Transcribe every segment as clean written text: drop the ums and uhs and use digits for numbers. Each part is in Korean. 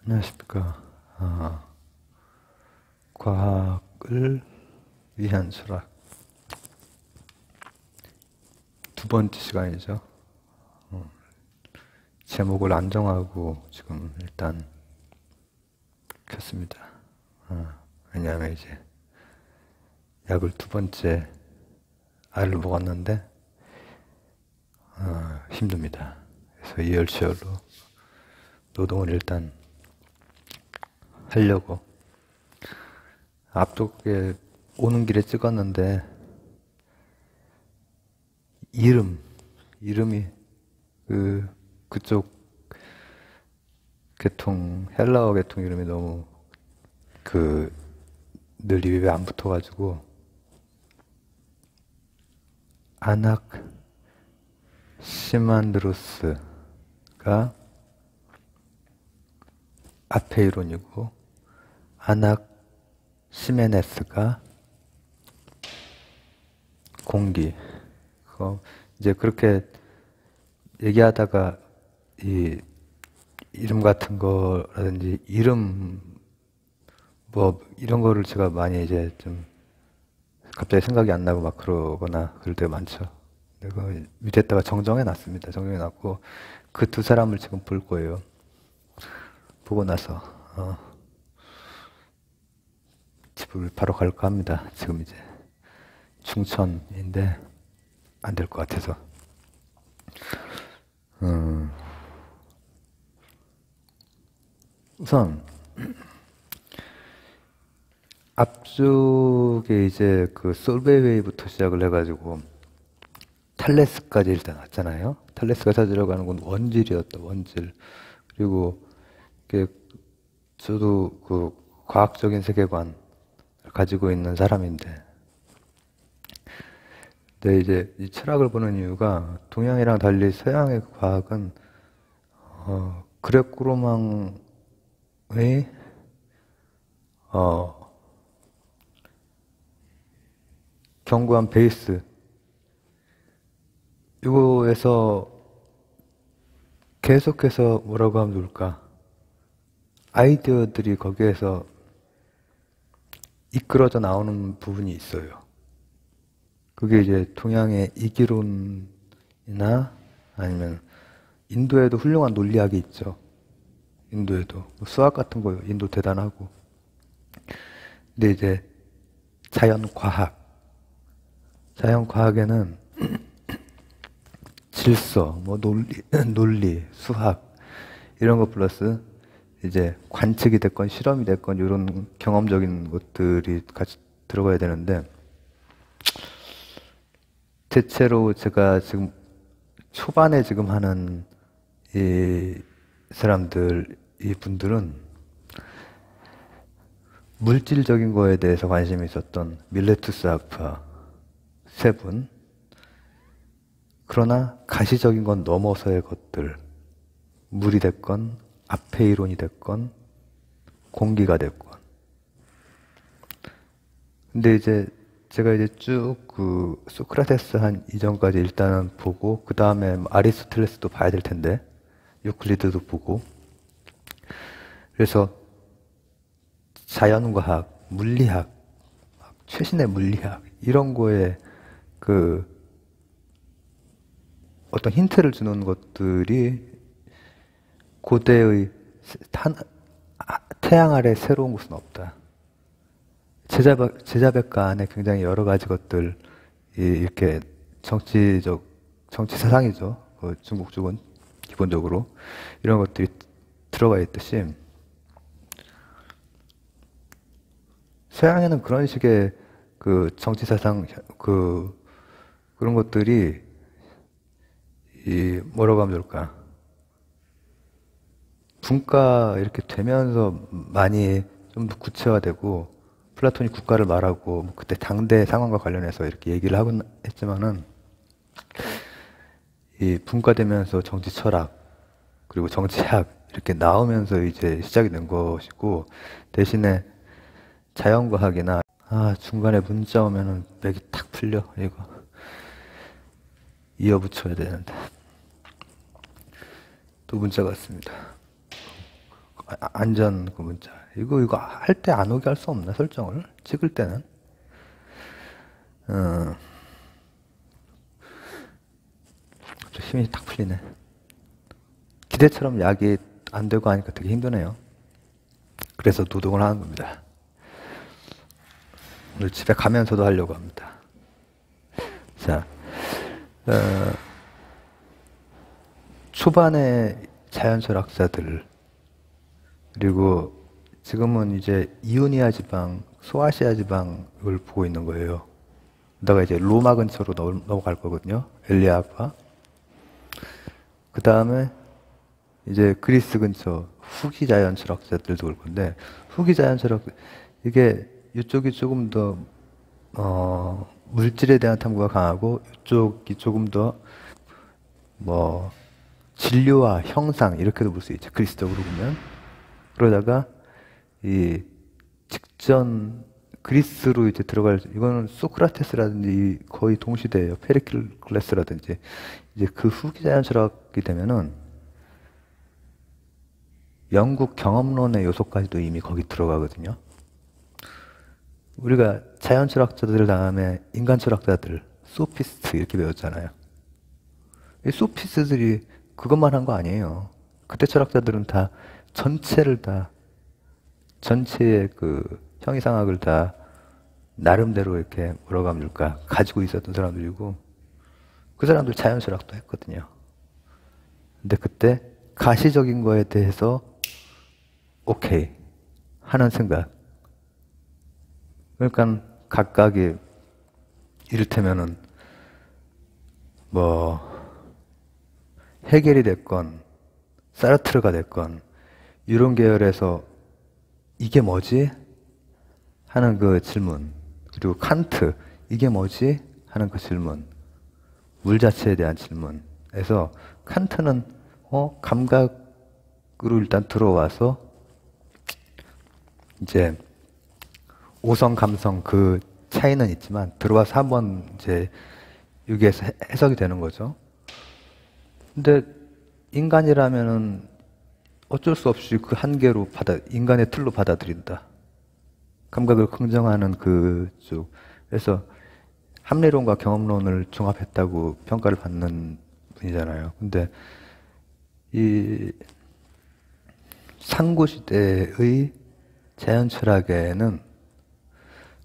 안녕하십니까. 과학을 위한 수락 두 번째 시간이죠. 제목을 안 정하고 지금 일단 켰습니다. 왜냐하면 이제 약을 두 번째 알을 먹었는데 힘듭니다. 그래서 이열치열로 노동을 일단 하려고 앞쪽에 오는 길에 찍었는데 이름이 그쪽 계통 헬라어 계통 이름이 너무 늘 입에 안 붙어가지고 아낙시만드로스가 아페이론이고 아낙시메네스가 공기. 이제 그렇게 얘기하다가 이 이름 같은 거라든지 이름 뭐 이런 거를 제가 많이 이제 좀 갑자기 생각이 안 나고 막 그러거나 그럴 때가 많죠. 내가 밑에다가 정정해 놨습니다. 정정해 놨고 그 두 사람을 지금 볼 거예요. 보고 나서 집을 바로 갈까 합니다. 지금 이제 중천인데 안 될 것 같아서. 우선 앞쪽에 이제 그 솔베이웨이부터 시작을 해가지고 탈레스까지 일단 왔잖아요. 탈레스가 찾으려고 하는 건 원질이었다. 원질. 그리고 저도 그 과학적인 세계관을 가지고 있는 사람인데, 근데 이제 이 철학을 보는 이유가 동양이랑 달리 서양의 과학은 그레코로망의 견고한 베이스 이거에서 계속해서 뭐라고 하면 좋을까? 아이디어들이 거기에서 이끌어져 나오는 부분이 있어요. 그게 이제 동양의 이기론이나 아니면 인도에도 훌륭한 논리학이 있죠. 인도에도 수학 같은 거 인도 대단하고. 근데 이제 자연과학에는 질서, 뭐 논리, 수학 이런 거 플러스 이제 관측이 됐건 실험이 됐건 이런 경험적인 것들이 같이 들어가야 되는데, 대체로 제가 지금 초반에 지금 하는 이 사람들, 이 분들은 물질적인 거에 대해서 관심이 있었던 밀레투스 아파 세 분, 그러나 가시적인 건 넘어서의 것들, 물이 됐건 아페이론이 됐건 공기가 됐건. 근데 이제 제가 이제 쭉 그 소크라테스 한 이전까지 일단은 보고 그 다음에 아리스토텔레스도 봐야 될 텐데 유클리드도 보고, 그래서 자연과학, 물리학, 최신의 물리학 이런 거에 그 어떤 힌트를 주는 것들이 고대의 태양 아래 새로운 것은 없다. 제자백과 안에 굉장히 여러 가지 것들, 이렇게 정치 사상이죠. 중국 쪽은 기본적으로 이런 것들이 들어가 있듯이 서양에는 그런 식의 그 정치 사상 그런 것들이 뭐라고 하면 좋을까? 분과 이렇게 되면서 많이 좀 더 구체화되고, 플라톤이 국가를 말하고 그때 당대 상황과 관련해서 이렇게 얘기를 하곤 했지만은, 이 분과되면서 정치 철학 그리고 정치학 이렇게 나오면서 이제 시작이 된 것이고, 대신에 자연과학이나 중간에 문자 오면은 맥이 탁 풀려. 이거 이어붙여야 되는데 또 문자가 왔습니다. 안전 그 문자. 이거 할 때 안 오게 할 수 없나, 설정을? 찍을 때는? 좀 힘이 탁 풀리네. 기대처럼 약이 안 되고 하니까 되게 힘드네요. 그래서 노동을 하는 겁니다. 오늘 집에 가면서도 하려고 합니다. 자, 초반에 자연철학자들, 그리고 지금은 이제 이오니아 지방, 소아시아 지방을 보고 있는 거예요. 그다가 이제 로마 근처로 넘어갈 거거든요. 엘리아가. 그 다음에 이제 그리스 근처 후기 자연철학자들도 올 건데, 후기 자연철학, 이게 이쪽이 조금 더 물질에 대한 탐구가 강하고, 이쪽이 조금 더 뭐 진료와 형상 이렇게도 볼 수 있죠. 그리스적으로 보면. 그러다가 이 직전 그리스로 이제 들어갈, 이거는 소크라테스라든지 거의 동시대예요. 페리클레스라든지. 이제 그 후기 자연철학이 되면은 영국 경험론의 요소까지도 이미 거기 들어가거든요. 우리가 자연철학자들 다음에 인간철학자들, 소피스트 이렇게 배웠잖아요. 이 소피스트들이 그것만 한 거 아니에요. 그때 철학자들은 다 전체의 그 형이상학을 다 나름대로 이렇게 뭐라고 하면 될까, 가지고 있었던 사람들이고, 그 사람들 자연철학도 했거든요. 근데 그때 가시적인 거에 대해서 오케이 하는 생각. 그러니까 각각이 이를테면은 뭐 헤겔이 됐건 사르트르가 됐건 이런 계열에서 이게 뭐지? 하는 그 질문, 그리고 칸트 이게 뭐지? 하는 그 질문, 물 자체에 대한 질문에서 칸트는 감각으로 일단 들어와서 이제 오성 감성 그 차이는 있지만 들어와서 한번 이제 여기에서 해석이 되는 거죠. 근데 인간이라면은 어쩔 수 없이 그 한계로 인간의 틀로 받아들인다. 감각을 긍정하는 그쪽. 그래서 합리론과 경험론을 종합했다고 평가를 받는 분이잖아요. 근데 이 상고시대의 자연철학에는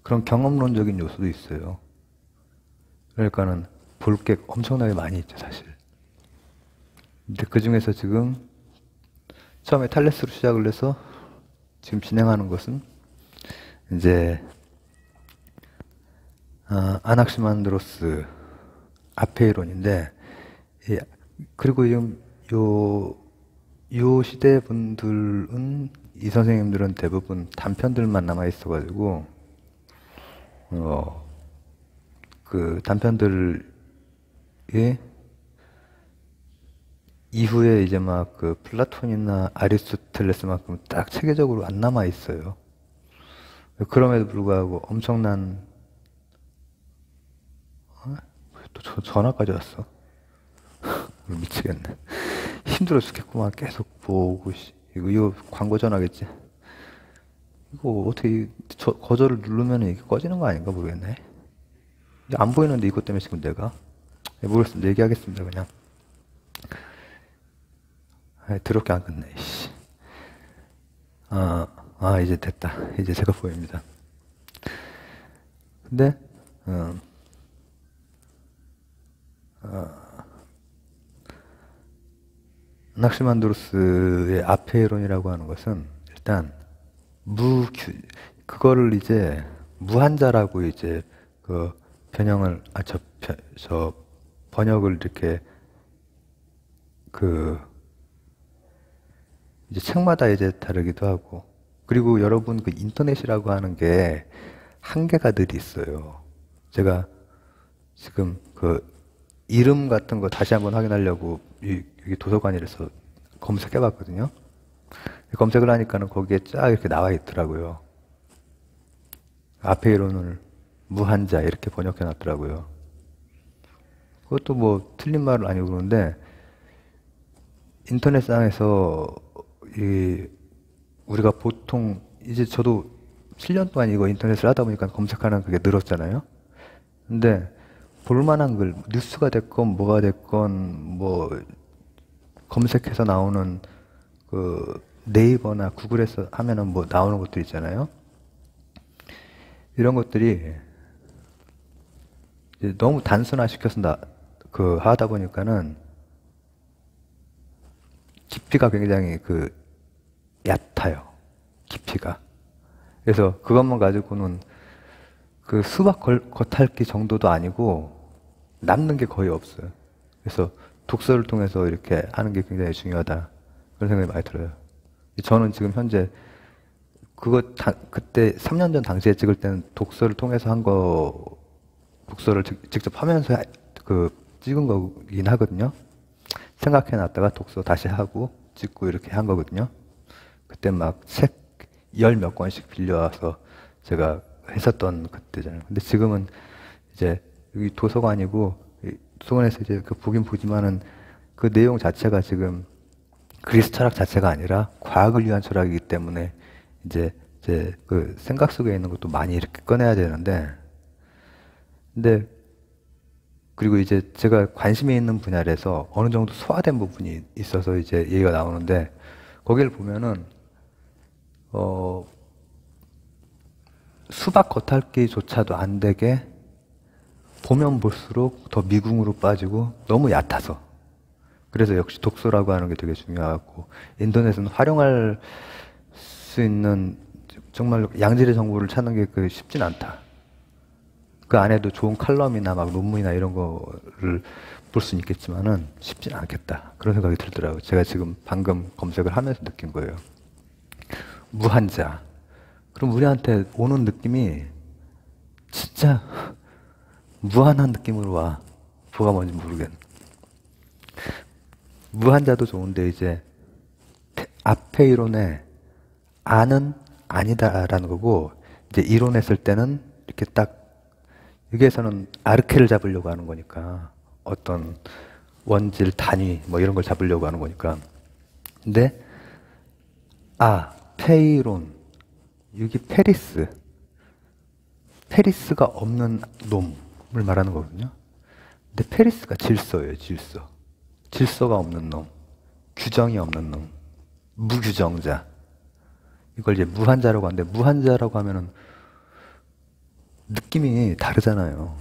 그런 경험론적인 요소도 있어요. 그러니까는 볼 게 엄청나게 많이 있죠, 사실. 근데 그 중에서 지금 처음에 탈레스로 시작을 해서 지금 진행하는 것은 이제 아낙시만드로스 아페이론인데, 그리고 지금 요 시대 분들은, 이 선생님들은 대부분 단편들만 남아 있어가지고 그 단편들이 이후에 이제 막 그 플라톤이나 아리스토텔레스만큼 딱 체계적으로 안 남아 있어요. 그럼에도 불구하고 엄청난, 또 전화까지 왔어. 미치겠네. 힘들어 죽겠구만. 계속 보고. 이거 광고 전화겠지. 이거 어떻게 거절을 누르면 이게 꺼지는 거 아닌가 모르겠네. 안 보이는데 이것 때문에 지금 내가 모르겠습니다. 얘기하겠습니다. 그냥 더럽게 안 끝내. 이제 됐다. 이제 제가 보입니다. 근데 낚시만드로스의 아페이론이라고 하는 것은 일단 그거를 이제 무한자라고 이제 그 변형을 번역을 이렇게 그 이제 책마다 이제 다르기도 하고, 그리고 여러분 그 인터넷이라고 하는 게 한계가 늘 있어요. 제가 지금 그 이름 같은 거 다시 한번 확인하려고 여기 도서관이라서 검색해 봤거든요. 검색을 하니까는 거기에 쫙 이렇게 나와 있더라고요. 아페이론을 무한자 이렇게 번역해 놨더라고요. 그것도 뭐 틀린 말은 아니고, 그런데 인터넷상에서 우리가 보통 이제 저도 7년 동안 이거 인터넷을 하다 보니까 검색하는 그게 늘었잖아요. 근데 볼만한 글, 뉴스가 됐건 뭐가 됐건 뭐 검색해서 나오는 그 네이버나 구글에서 하면은 뭐 나오는 것들 있잖아요. 이런 것들이 이제 너무 단순화시켜서 하다 보니까는 깊이가 굉장히 얕아요. 깊이가. 그래서 그것만 가지고는 그 수박 겉핥기 정도도 아니고 남는 게 거의 없어요. 그래서 독서를 통해서 이렇게 하는 게 굉장히 중요하다. 그런 생각이 많이 들어요. 저는 지금 현재 그때 3년 전 당시에 찍을 때는 독서를 통해서 독서를 직접 하면서 찍은 거긴 하거든요. 생각해 놨다가 독서 다시 하고 찍고 이렇게 한 거거든요. 그때 막 책 10몇 권씩 빌려와서 제가 했었던 그때잖아요. 근데 지금은 이제 여기 도서관이고, 도서관에서 이제 보긴 보지만은 그 내용 자체가 지금 그리스 철학 자체가 아니라 과학을 위한 철학이기 때문에 이제 그 생각 속에 있는 것도 많이 이렇게 꺼내야 되는데, 근데 그리고 이제 제가 관심이 있는 분야에서 어느 정도 소화된 부분이 있어서 이제 얘기가 나오는데, 거기를 보면은 수박 겉핥기조차도 안 되게 보면 볼수록 더 미궁으로 빠지고 너무 얕아서, 그래서 역시 독서라고 하는 게 되게 중요하고, 인터넷은 활용할 수 있는 정말 양질의 정보를 찾는 게 쉽진 않다. 그 안에도 좋은 칼럼이나 막 논문이나 이런 거를 볼 수는 있겠지만은 쉽진 않겠다. 그런 생각이 들더라고요. 제가 지금 방금 검색을 하면서 느낀 거예요. 무한자. 그럼 우리한테 오는 느낌이 진짜 무한한 느낌으로 와. 뭐가 뭔지 모르겠네. 무한자도 좋은데 이제 앞에 이론에 아는 아니다라는 거고, 이제 이론했을 때는 이렇게 딱 여기에서는 아르케를 잡으려고 하는 거니까, 어떤 원질 단위 뭐 이런 걸 잡으려고 하는 거니까. 근데 페이론, 여기 페리스가 없는 놈을 말하는 거거든요. 근데 페리스가 질서예요. 질서가 없는 놈, 규정이 없는 놈, 무규정자. 이걸 이제 무한자라고 하는데, 무한자라고 하면은 느낌이 다르잖아요.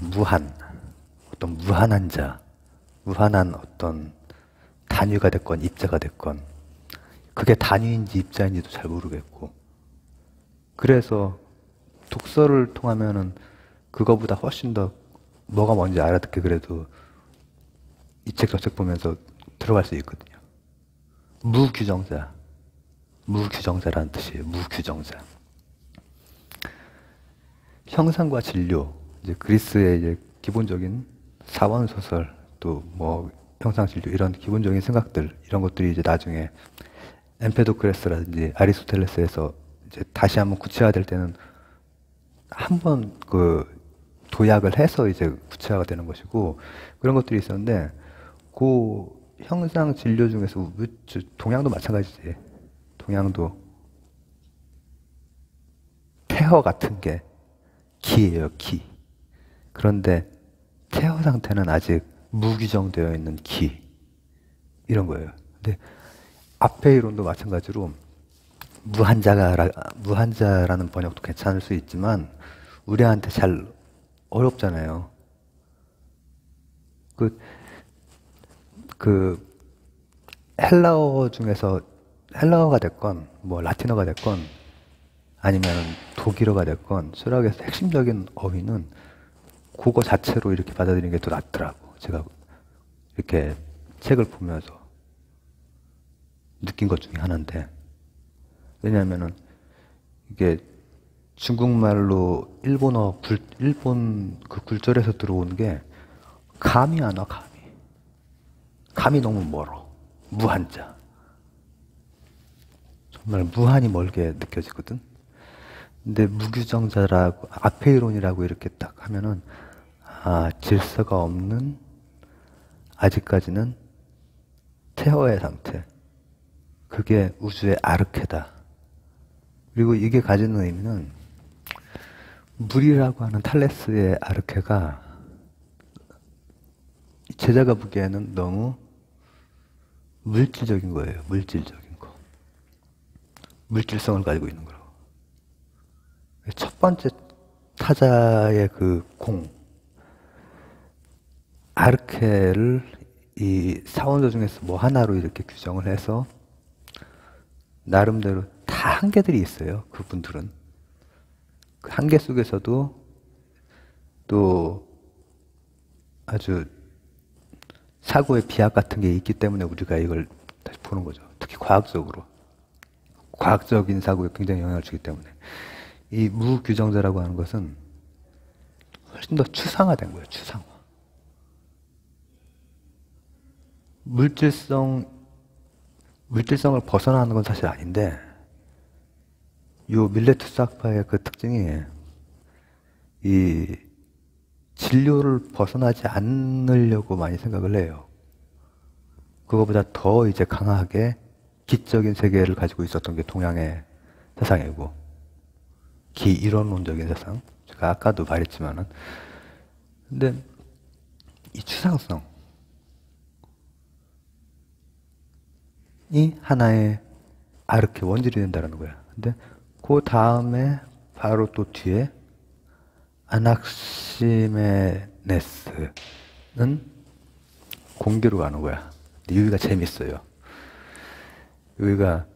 어떤 무한한 자, 무한한 어떤 단위가 됐건 입자가 됐건, 그게 단위인지 입자인지도 잘 모르겠고, 그래서 독서를 통하면은 그거보다 훨씬 더 뭐가 뭔지 알아듣게 그래도 이 책 저 책 보면서 들어갈 수 있거든요. 무규정자라는 뜻이에요. 무규정자. 형상과 진료, 이제 그리스의 이제 기본적인 사원 소설, 또 뭐 형상 진료, 이런 기본적인 생각들, 이런 것들이 이제 나중에 엠페도크레스라든지 아리스토텔레스에서 이제 다시 한번 구체화될 때는 한번 도약을 해서 이제 구체화가 되는 것이고, 그런 것들이 있었는데, 그 형상 진료 중에서 동양도 마찬가지지. 동양도 태허 같은 게 기예요, 기. 그런데 태허 상태는 아직 무규정되어 있는 기, 이런 거예요. 근데 앞에 이론도 마찬가지로 무한자라는 번역도 괜찮을 수 있지만 우리한테 잘 어렵잖아요. 헬라어 중에서 헬라어가 됐건 뭐 라틴어가 됐건 아니면 독일어가 됐건 철학에서 핵심적인 어휘는 그거 자체로 이렇게 받아들이는 게 더 낫더라고. 제가 이렇게 책을 보면서 느낀 것 중에 하나인데, 왜냐하면은 이게 중국말로 일본 그 굴절에서 들어오는 게 감이 안 와. 감이 너무 멀어. 무한자. 정말 무한히 멀게 느껴지거든. 근데 무규정자라고, 아페이론이라고 이렇게 딱 하면은, 질서가 없는, 아직까지는 태허의 상태. 그게 우주의 아르케다. 그리고 이게 가지는 의미는 물이라고 하는 탈레스의 아르케가 제자가 보기에는 너무 물질적인 거예요. 물질적인 거. 물질성을 가지고 있는 거라고. 첫 번째 타자의 그 공, 아르케를 이 사원소 중에서 뭐 하나로 이렇게 규정을 해서 나름대로 다 한계들이 있어요. 그분들은. 그 한계 속에서도 또 아주 사고의 비약 같은 게 있기 때문에 우리가 이걸 다시 보는 거죠. 특히 과학적으로. 과학적인 사고에 굉장히 영향을 주기 때문에. 이 무규정자라고 하는 것은 훨씬 더 추상화된 거예요. 추상화. 물질성을 벗어나는 건 사실 아닌데, 요 밀레투스 학파의 그 특징이 이 진료를 벗어나지 않으려고 많이 생각을 해요. 그거보다 더 이제 강하게 기적인 세계를 가지고 있었던 게 동양의 세상이고, 기이론론적인 세상. 제가 아까도 말했지만은. 근데 이 추상성, 이 하나의 아르케 원질이 된다는 거야. 근데 그 다음에 바로 또 뒤에 아낙시메네스는 공기로 가는 거야. 근데 여기가 재밌어요. 여기가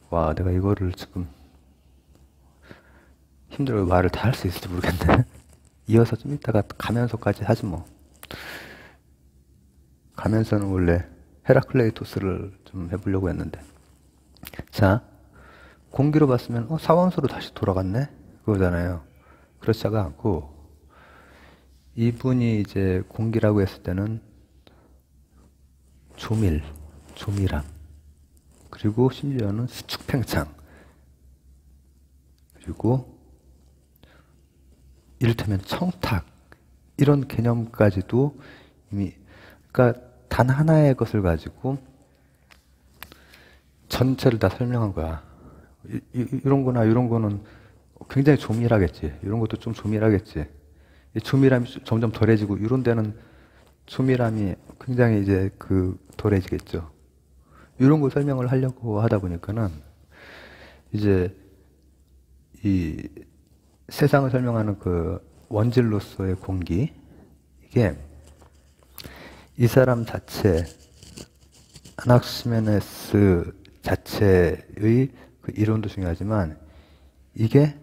와, 내가 이거를 지금 힘들어 말을 다 할 수 있을지 모르겠네. 이어서 좀 이따가 가면서까지 하지 뭐. 가면서는 원래 헤라클레이토스를 좀 해보려고 했는데. 자, 공기로 봤으면 사원소로 다시 돌아갔네? 그거잖아요. 그렇지가 않고 이분이 이제 공기라고 했을 때는 조밀함, 그리고 심지어는 수축팽창, 그리고 이를테면 청탁, 이런 개념까지도 이미, 그러니까 단 하나의 것을 가지고 전체를 다 설명한 거야. 이런 거나 이런 거는 굉장히 조밀하겠지. 이런 것도 좀 조밀하겠지. 이 조밀함이 점점 덜해지고, 이런 데는 조밀함이 굉장히 이제 덜해지겠죠. 이런 거 설명을 하려고 하다 보니까는 이제 이 세상을 설명하는 그 원질로서의 공기, 이게 이 사람 자체, 아낙시메네스 자체의 그 이론도 중요하지만 이게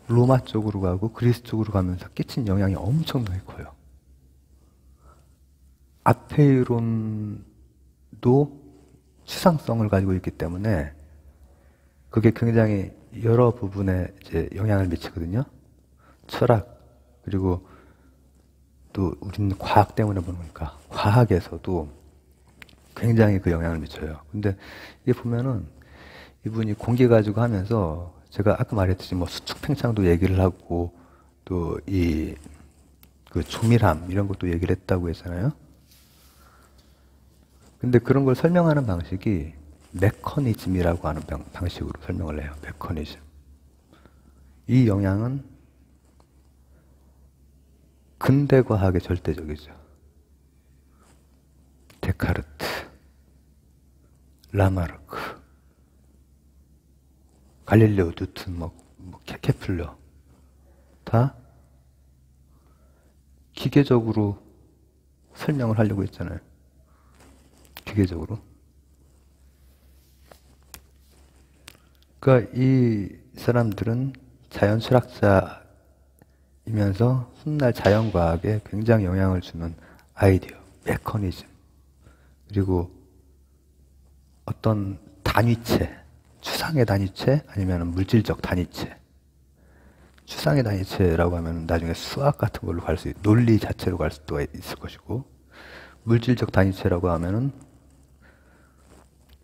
로마 쪽으로 가고 그리스 쪽으로 가면서 끼친 영향이 엄청나게 커요. 앞에 이론도 추상성을 가지고 있기 때문에 그게 굉장히 여러 부분에 이제 영향을 미치거든요. 철학, 그리고 또 우리는 과학 때문에 보니까 과학에서도 굉장히 그 영향을 미쳐요. 근데 이게 보면은 이분이 공기 가지고 하면서 제가 아까 말했듯이 뭐 수축팽창도 얘기를 하고 또 이 그 조밀함 이런 것도 얘기를 했다고 했잖아요. 근데 그런 걸 설명하는 방식이 메커니즘이라고 하는 방식으로 설명을 해요. 메커니즘. 이 영향은 근대 과학의 절대적이죠. 데카르트, 라마르크, 갈릴레오, 뉴턴, 케플러 다 기계적으로 설명을 하려고 했잖아요. 기계적으로. 그러니까 이 사람들은 자연 철학자이면서 훗날 자연과학에 굉장히 영향을 주는 아이디어, 메커니즘, 그리고 어떤 단위체, 추상의 단위체 아니면 물질적 단위체. 추상의 단위체라고 하면 나중에 수학 같은 걸로 갈 수, 논리 자체로 갈 수도 있을 것이고, 물질적 단위체라고 하면은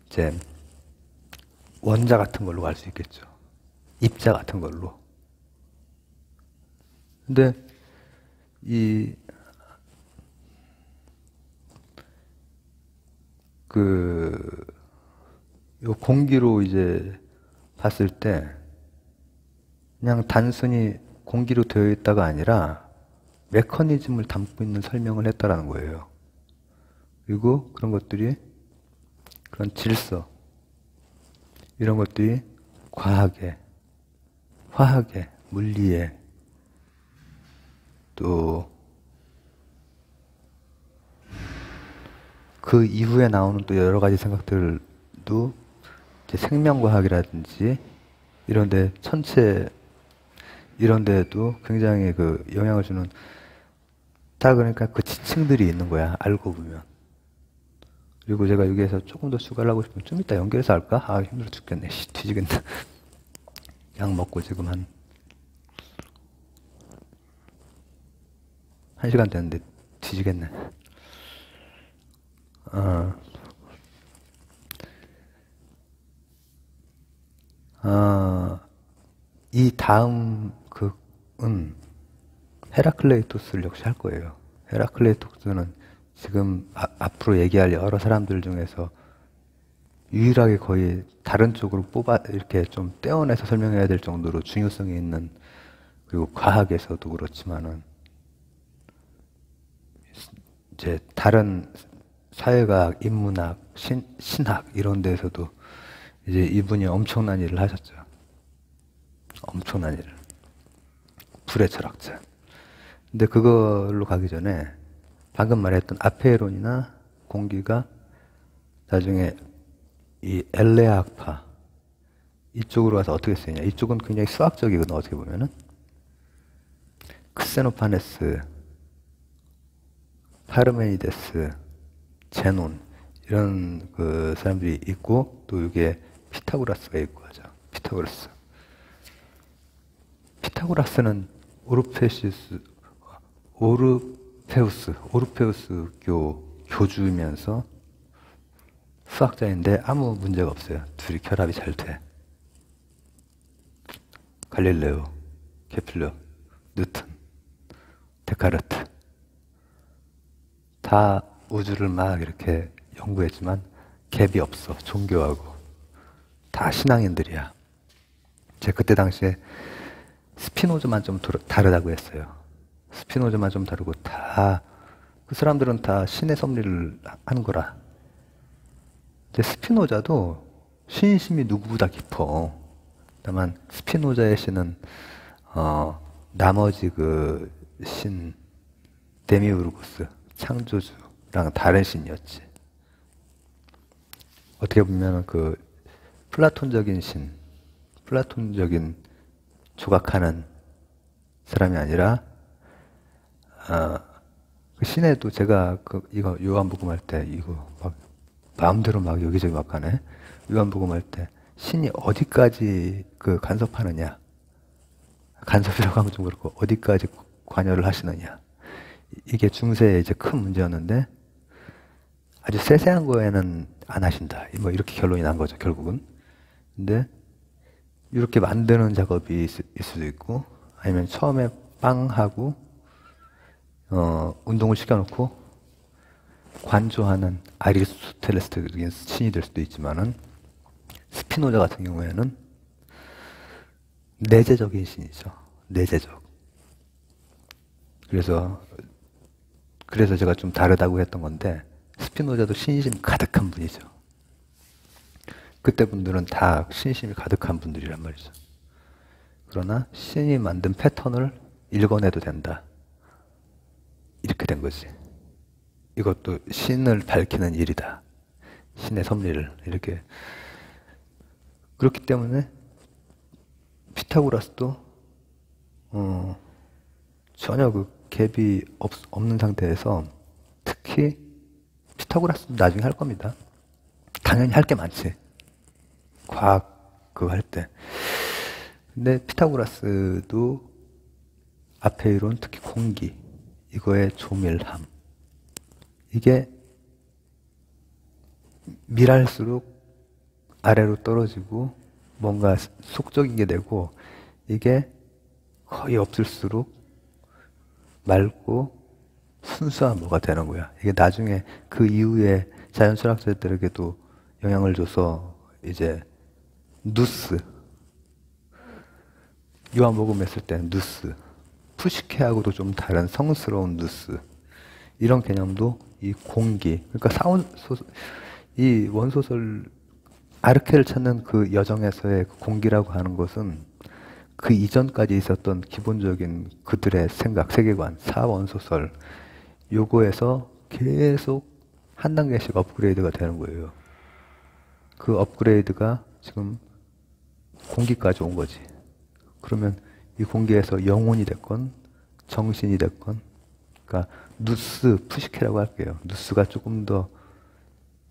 이제 원자 같은 걸로 갈 수 있겠죠. 입자 같은 걸로. 근데 요 공기로 이제 봤을 때 그냥 단순히 공기로 되어 있다가 아니라 메커니즘을 담고 있는 설명을 했다라는 거예요. 그리고 그런 것들이 그런 질서 이런 것들이 과학에, 화학에, 물리에 또 그 이후에 나오는 또 여러 가지 생각들도 이제 생명과학이라든지 이런데 천체 이런데도 굉장히 그 영향을 주는 다 그러니까 그 지층들이 있는 거야 알고 보면. 그리고 제가 여기에서 조금 더 추가를 하고 싶으면 좀 이따 연결해서 할까? 아 힘들어 죽겠네. 뒤지겠네. 약 먹고 지금 한 시간 됐는데 뒤지겠네. 이 다음 극은 헤라클레이토스를 역시 할 거예요. 헤라클레이토스는 지금 앞으로 얘기할 여러 사람들 중에서 유일하게 거의 다른 쪽으로 이렇게 좀 떼어내서 설명해야 될 정도로 중요성이 있는, 그리고 과학에서도 그렇지만은 이제 다른 사회과학, 인문학, 신학 이런 데서도 이제 이분이 엄청난 일을 하셨죠. 엄청난 일을. 불의 철학자. 근데 그걸로 가기 전에 방금 말했던 아페론이나 공기가 나중에 이 엘레아파 이쪽으로 와서 어떻게 쓰이냐. 이쪽은 굉장히 수학적이거든, 어떻게 보면은. 크세노파네스, 파르메니데스, 제논 이런 그 사람들이 있고, 또 여기에 피타고라스가 있고 하죠. 피타고라스는 오르페우스 교주이면서 수학자인데 아무 문제가 없어요. 둘이 결합이 잘 돼. 갈릴레오, 케플러, 뉴턴, 데카르트 다 우주를 막 이렇게 연구했지만 갭이 없어. 종교하고 다 신앙인들이야. 제가 그때 당시에 스피노자만 좀 다르다고 했어요. 스피노자만 좀 다르고 다 그 사람들은 다 신의 섭리를 하는 거라. 근데 스피노자도 신심이 누구보다 깊어. 다만 스피노자의 신은 나머지 그 신 데미우르고스 창조주랑 다른 신이었지. 어떻게 보면 그 플라톤적인 신, 플라톤적인 조각하는 사람이 아니라 그 신에도 제가 이거 요한복음 할 때 이거 막 마음대로 막 여기저기 막 가네. 요한복음 할 때 신이 어디까지 그 간섭하느냐, 간섭이라고 하면 좀 그렇고 어디까지 관여를 하시느냐, 이게 중세의 이제 큰 문제였는데 아주 세세한 거에는 안 하신다. 뭐 이렇게 결론이 난 거죠, 결국은. 근데 이렇게 만드는 작업이 있을 수도 있고, 아니면 처음에 빵하고 운동을 시켜놓고 관조하는 아리스토텔레스적인 신이 될 수도 있지만은, 스피노자 같은 경우에는 내재적인 신이죠. 내재적. 그래서 제가 좀 다르다고 했던 건데, 스피노자도 신심 가득한 분이죠. 그때 분들은 다 신심이 가득한 분들이란 말이죠. 그러나 신이 만든 패턴을 읽어내도 된다. 이렇게 된 거지. 이것도 신을 밝히는 일이다. 신의 섭리를 이렇게. 그렇기 때문에 피타고라스도 전혀 그 갭이 없는 상태에서, 특히 피타고라스도 나중에 할 겁니다. 당연히 할 게 많지. 과학 그거 할 때. 근데 피타고라스도 아페이론, 특히 공기 이거의 조밀함, 이게 밀할수록 아래로 떨어지고 뭔가 속적인 게 되고, 이게 거의 없을수록 맑고 순수한 뭐가 되는 거야. 이게 나중에 그 이후에 자연 철학자들에게도 영향을 줘서 이제 누스, 요한복음 했을 때 누스, 푸시케하고도 좀 다른 성스러운 누스, 이런 개념도 이 공기, 그러니까 이 원소설 아르케를 찾는 그 여정에서의 그 공기라고 하는 것은 그 이전까지 있었던 기본적인 그들의 생각, 세계관, 사원소설, 요거에서 계속 한 단계씩 업그레이드가 되는 거예요. 그 업그레이드가 지금 공기까지 온 거지. 그러면 이 공기에서 영혼이 됐건 정신이 됐건, 그러니까 누스, 푸시케라고 할게요. 누스가 조금 더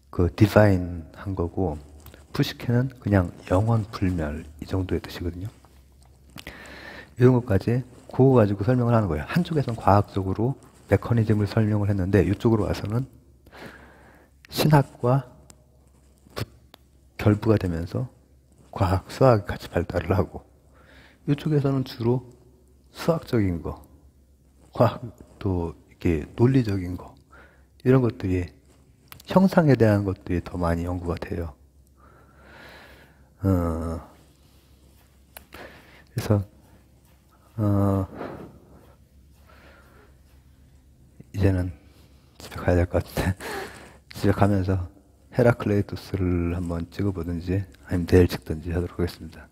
그 디바인한 거고, 푸시케는 그냥 영원 불멸 이 정도의 뜻이거든요. 이런 것까지 그거 가지고 설명을 하는 거예요. 한쪽에서는 과학적으로 메커니즘을 설명을 했는데 이쪽으로 와서는 신학과 결부가 되면서 과학, 수학이 같이 발달을 하고, 이쪽에서는 주로 수학적인 거, 과학, 또 이렇게 논리적인 거, 이런 것들이, 형상에 대한 것들이 더 많이 연구가 돼요. 그래서 이제는 집에 가야 될 것 같은데 집에 가면서 헤라클레이토스를 한번 찍어보든지 아니면 내일 찍든지 하도록 하겠습니다.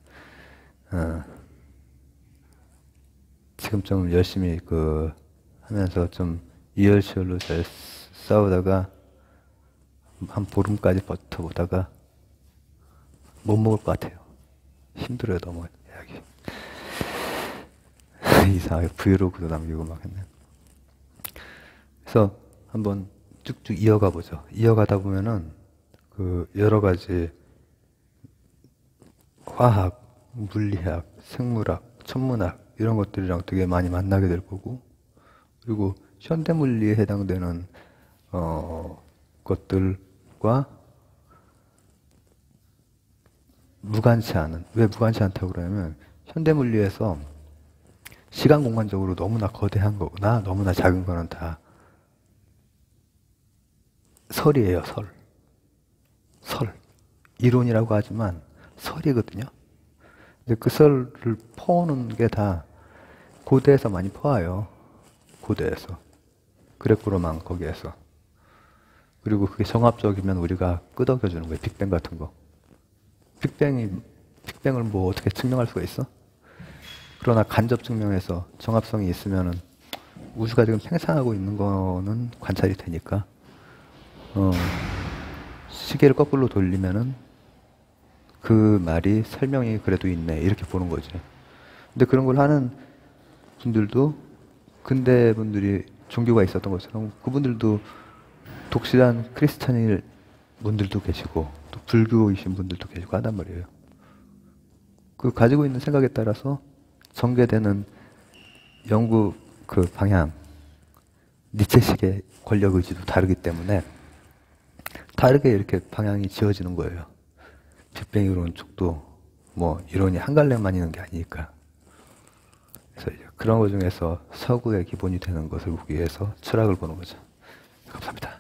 지금 좀 열심히 하면서 좀 이열치열로 잘 싸우다가 한 보름까지 버텨보다가 못 먹을 것 같아요. 힘들어요, 너무 이야기. 이상하게 브이로그도 남기고 막 했네. 그래서 한번 쭉쭉 이어가 보죠. 이어가다 보면은 여러 가지 화학, 물리학, 생물학, 천문학 이런 것들이랑 되게 많이 만나게 될 거고, 그리고 현대물리에 해당되는 것들과 무관치 않은, 왜 무관치 않다고 그러냐면 현대물리에서 시간 공간적으로 너무나 거대한 거구나, 너무나 작은 거는 다 설이에요, 설. 이론이라고 하지만 설이거든요. 근데 그 설을 퍼오는 게 다 고대에서 많이 퍼와요. 고대에서. 그레코로만 거기에서. 그리고 그게 정합적이면 우리가 끄덕여주는 거예요. 빅뱅 같은 거. 빅뱅을 뭐 어떻게 증명할 수가 있어? 그러나 간접 증명해서 정합성이 있으면은 우주가 지금 팽창하고 있는 거는 관찰이 되니까, 시계를 거꾸로 돌리면은 그 말이 설명이 그래도 있네, 이렇게 보는 거죠. 근데 그런 걸 하는 분들도 근대 분들이 종교가 있었던 것처럼 그분들도 독실한 크리스찬일 분들도 계시고 또 불교이신 분들도 계시고 하단 말이에요. 그 가지고 있는 생각에 따라서 전개되는 연구 방향, 니체식의 권력 의지도 다르기 때문에 다르게 이렇게 방향이 지어지는 거예요. 빅뱅 이론 쪽도 뭐 이론이 한 갈래만 있는 게 아니니까. 그래서 이제 그런 것 중에서 서구의 기본이 되는 것을 보기 위해서 철학을 보는 거죠. 감사합니다.